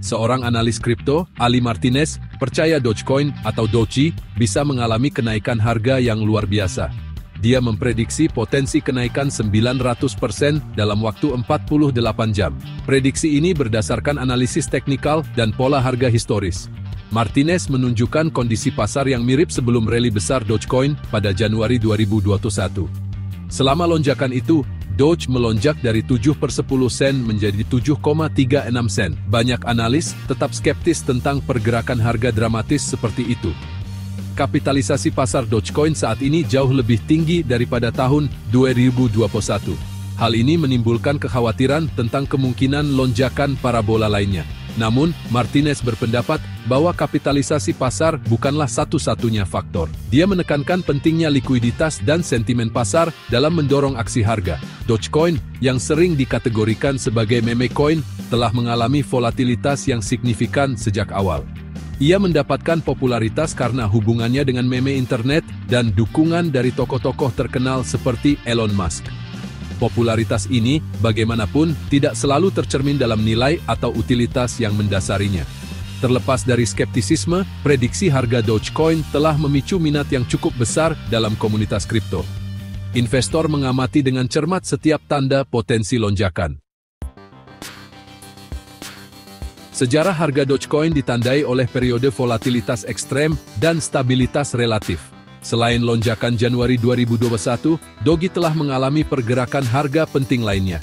Seorang analis kripto, Ali Martinez, percaya Dogecoin atau Doji bisa mengalami kenaikan harga yang luar biasa. Dia memprediksi potensi kenaikan 900% dalam waktu 48 jam. Prediksi ini berdasarkan analisis teknikal dan pola harga historis. Martinez menunjukkan kondisi pasar yang mirip sebelum rally besar Dogecoin pada Januari 2021. Selama lonjakan itu, Doge melonjak dari 7/10 sen menjadi 7,36 sen. Banyak analis tetap skeptis tentang pergerakan harga dramatis seperti itu. Kapitalisasi pasar Dogecoin saat ini jauh lebih tinggi daripada tahun 2021. Hal ini menimbulkan kekhawatiran tentang kemungkinan lonjakan parabola lainnya. Namun, Martinez berpendapat bahwa kapitalisasi pasar bukanlah satu-satunya faktor. Dia menekankan pentingnya likuiditas dan sentimen pasar dalam mendorong aksi harga. Dogecoin, yang sering dikategorikan sebagai meme coin, telah mengalami volatilitas yang signifikan sejak awal. Ia mendapatkan popularitas karena hubungannya dengan meme internet dan dukungan dari tokoh-tokoh terkenal seperti Elon Musk. Popularitas ini, bagaimanapun, tidak selalu tercermin dalam nilai atau utilitas yang mendasarinya. Terlepas dari skeptisisme, prediksi harga Dogecoin telah memicu minat yang cukup besar dalam komunitas kripto. Investor mengamati dengan cermat setiap tanda potensi lonjakan. Sejarah harga Dogecoin ditandai oleh periode volatilitas ekstrem dan stabilitas relatif. Selain lonjakan Januari 2021, Doge telah mengalami pergerakan harga penting lainnya.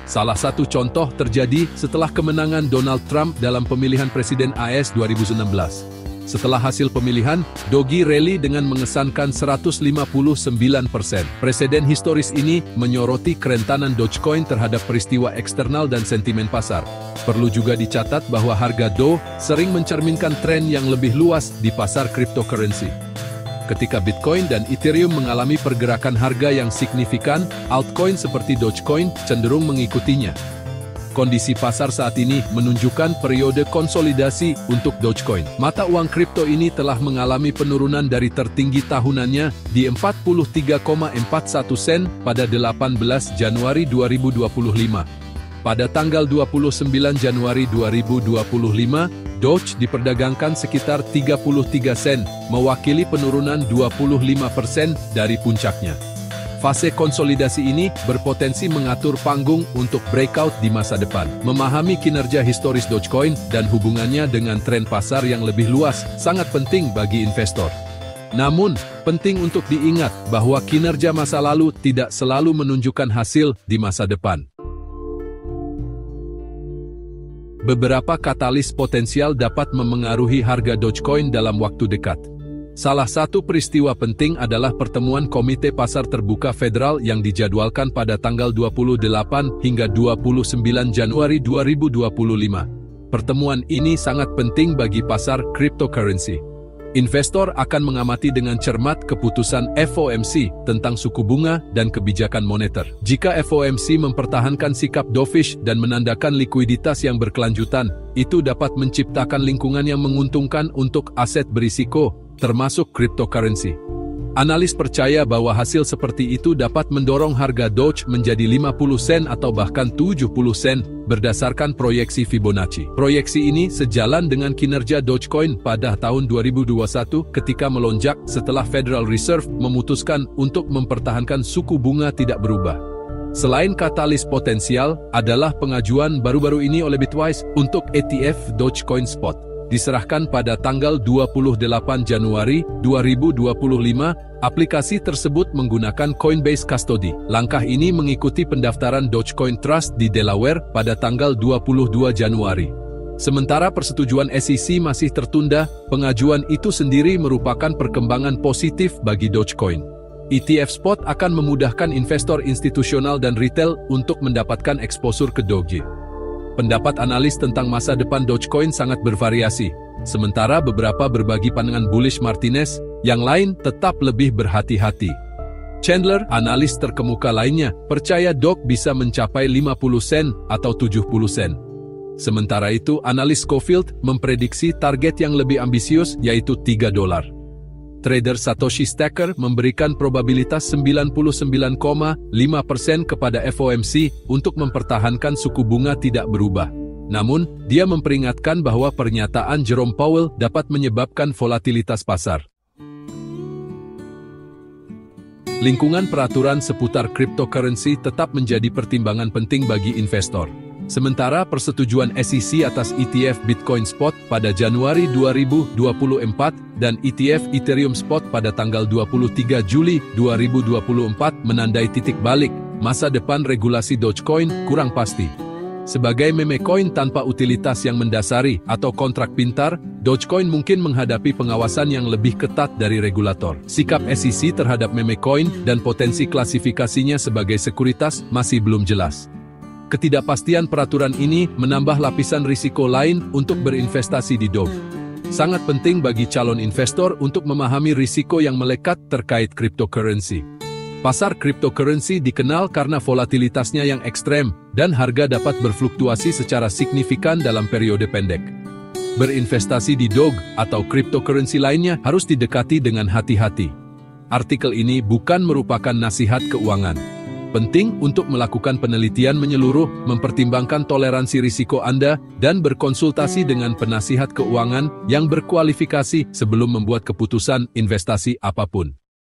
Salah satu contoh terjadi setelah kemenangan Donald Trump dalam pemilihan presiden AS 2016. Setelah hasil pemilihan, Doge rally dengan mengesankan 159%. Presiden historis ini menyoroti kerentanan Dogecoin terhadap peristiwa eksternal dan sentimen pasar. Perlu juga dicatat bahwa harga Do sering mencerminkan tren yang lebih luas di pasar cryptocurrency. Ketika Bitcoin dan Ethereum mengalami pergerakan harga yang signifikan, altcoin seperti Dogecoin cenderung mengikutinya. Kondisi pasar saat ini menunjukkan periode konsolidasi untuk Dogecoin. Mata uang kripto ini telah mengalami penurunan dari tertinggi tahunannya di 43,41 sen pada 18 Januari 2025. Pada tanggal 29 Januari 2025, Doge diperdagangkan sekitar 33 sen, mewakili penurunan 25% dari puncaknya. Fase konsolidasi ini berpotensi mengatur panggung untuk breakout di masa depan. Memahami kinerja historis Dogecoin dan hubungannya dengan tren pasar yang lebih luas sangat penting bagi investor. Namun, penting untuk diingat bahwa kinerja masa lalu tidak selalu menunjukkan hasil di masa depan. Beberapa katalis potensial dapat memengaruhi harga Dogecoin dalam waktu dekat. Salah satu peristiwa penting adalah pertemuan Komite Pasar Terbuka Federal yang dijadwalkan pada tanggal 28 hingga 29 Januari 2025. Pertemuan ini sangat penting bagi pasar cryptocurrency. Investor akan mengamati dengan cermat keputusan FOMC tentang suku bunga dan kebijakan moneter. Jika FOMC mempertahankan sikap dovish dan menandakan likuiditas yang berkelanjutan, itu dapat menciptakan lingkungan yang menguntungkan untuk aset berisiko, termasuk cryptocurrency. Analis percaya bahwa hasil seperti itu dapat mendorong harga Doge menjadi 50 sen atau bahkan 70 sen berdasarkan proyeksi Fibonacci. Proyeksi ini sejalan dengan kinerja Dogecoin pada tahun 2021 ketika melonjak setelah Federal Reserve memutuskan untuk mempertahankan suku bunga tidak berubah. Selain katalis potensial adalah pengajuan baru-baru ini oleh Bitwise untuk ETF Dogecoin Spot. Diserahkan pada tanggal 28 Januari 2025, aplikasi tersebut menggunakan Coinbase Custody. Langkah ini mengikuti pendaftaran Dogecoin Trust di Delaware pada tanggal 22 Januari. Sementara persetujuan SEC masih tertunda, pengajuan itu sendiri merupakan perkembangan positif bagi Dogecoin. ETF Spot akan memudahkan investor institusional dan retail untuk mendapatkan eksposur ke Doge. Pendapat analis tentang masa depan Dogecoin sangat bervariasi. Sementara beberapa berbagi pandangan bullish Martinez, yang lain tetap lebih berhati-hati. Chandler, analis terkemuka lainnya, percaya Doge bisa mencapai 50 sen atau 70 sen. Sementara itu, analis Scofield memprediksi target yang lebih ambisius yaitu $3. Trader Satoshi Stacker memberikan probabilitas 99,5% kepada FOMC untuk mempertahankan suku bunga tidak berubah. Namun, dia memperingatkan bahwa pernyataan Jerome Powell dapat menyebabkan volatilitas pasar. Lingkungan peraturan seputar cryptocurrency tetap menjadi pertimbangan penting bagi investor. Sementara persetujuan SEC atas ETF Bitcoin Spot pada Januari 2024 dan ETF Ethereum Spot pada tanggal 23 Juli 2024 menandai titik balik, masa depan regulasi Dogecoin kurang pasti. Sebagai meme coin tanpa utilitas yang mendasari atau kontrak pintar, Dogecoin mungkin menghadapi pengawasan yang lebih ketat dari regulator. Sikap SEC terhadap meme coin dan potensi klasifikasinya sebagai sekuritas masih belum jelas. Ketidakpastian peraturan ini menambah lapisan risiko lain untuk berinvestasi di Doge. Sangat penting bagi calon investor untuk memahami risiko yang melekat terkait cryptocurrency. Pasar cryptocurrency dikenal karena volatilitasnya yang ekstrem dan harga dapat berfluktuasi secara signifikan dalam periode pendek. Berinvestasi di Doge atau cryptocurrency lainnya harus didekati dengan hati-hati. Artikel ini bukan merupakan nasihat keuangan. Penting untuk melakukan penelitian menyeluruh, mempertimbangkan toleransi risiko Anda, dan berkonsultasi dengan penasihat keuangan yang berkualifikasi sebelum membuat keputusan investasi apapun.